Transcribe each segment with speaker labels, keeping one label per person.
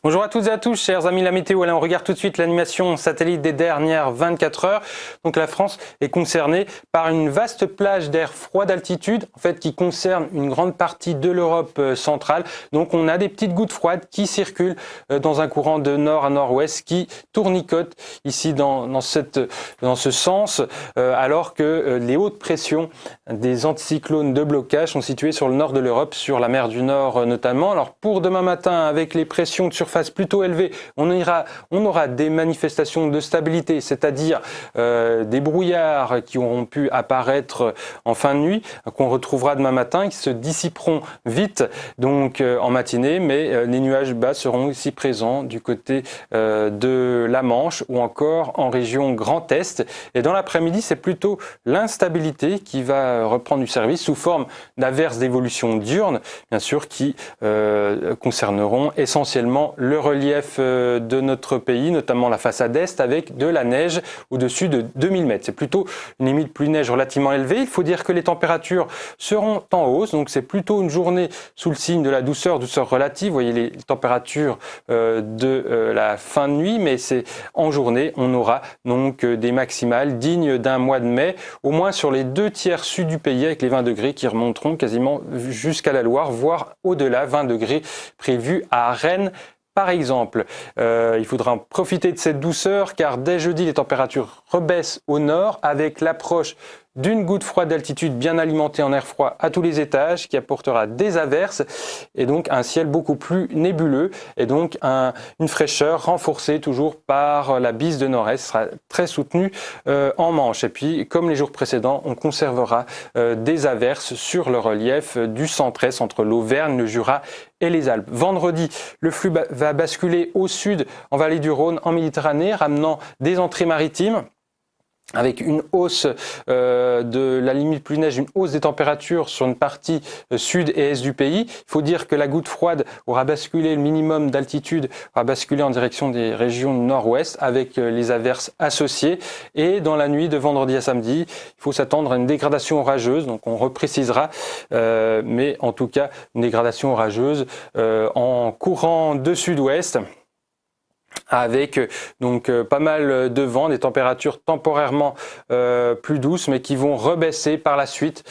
Speaker 1: Bonjour à toutes et à tous, chers amis de la météo. Allez, on regarde tout de suite l'animation satellite des dernières 24 heures. Donc la France est concernée par une vaste plage d'air froid d'altitude, en fait, qui concerne une grande partie de l'Europe centrale. Donc on a des petites gouttes froides qui circulent dans un courant de nord à nord-ouest qui tournicote ici dans ce sens, alors que les hautes pressions des anticyclones de blocage sont situées sur le nord de l'Europe, sur la mer du Nord notamment. Alors pour demain matin, avec les pressions de surface plutôt élevées, on aura des manifestations de stabilité, c'est-à-dire des brouillards qui auront pu apparaître en fin de nuit, qu'on retrouvera demain matin, qui se dissiperont vite donc en matinée, mais les nuages bas seront aussi présents du côté de la Manche ou encore en région Grand Est. Et dans l'après-midi, c'est plutôt l'instabilité qui va reprendre du service sous forme d'averses d'évolution diurne, bien sûr, qui concerneront essentiellement le relief de notre pays, notamment la façade est, avec de la neige au-dessus de 2000 mètres. C'est plutôt une limite pluie-neige relativement élevée. Il faut dire que les températures seront en hausse, donc c'est plutôt une journée sous le signe de la douceur relative. Vous voyez les températures de la fin de nuit, mais c'est en journée, on aura donc des maximales dignes d'un mois de mai, au moins sur les 2/3 sud du pays, avec les 20 degrés qui remonteront quasiment jusqu'à la Loire, voire au-delà, 20 degrés prévus à Rennes. Par exemple, il faudra profiter de cette douceur car dès jeudi, les températures rebaissent au nord avec l'approche d'une goutte froide d'altitude bien alimentée en air froid à tous les étages qui apportera des averses et donc un ciel beaucoup plus nébuleux et donc une fraîcheur renforcée toujours par la bise de nord-est sera très soutenue en Manche. Et puis comme les jours précédents, on conservera des averses sur le relief du centre-est entre l'Auvergne, le Jura et les Alpes. Vendredi, le flux va basculer au sud en vallée du Rhône, en Méditerranée, ramenant des entrées maritimes, avec une hausse de la limite pluie-neige, une hausse des températures sur une partie sud et est du pays. Il faut dire que la goutte froide aura basculé, le minimum d'altitude aura basculé en direction des régions nord-ouest avec les averses associées. Et dans la nuit de vendredi à samedi, il faut s'attendre à une dégradation orageuse, donc on reprécisera, mais en tout cas une dégradation orageuse en courant de sud-ouest, avec donc pas mal de vent, des températures temporairement plus douces, mais qui vont rebaisser par la suite,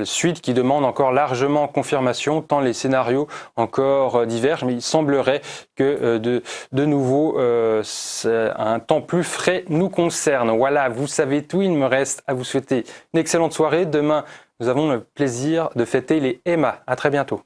Speaker 1: suite qui demande encore largement confirmation, tant les scénarios encore divergent, mais il semblerait que de nouveau un temps plus frais nous concerne. Voilà, vous savez tout, il me reste à vous souhaiter une excellente soirée. Demain, nous avons le plaisir de fêter les Emma. À très bientôt.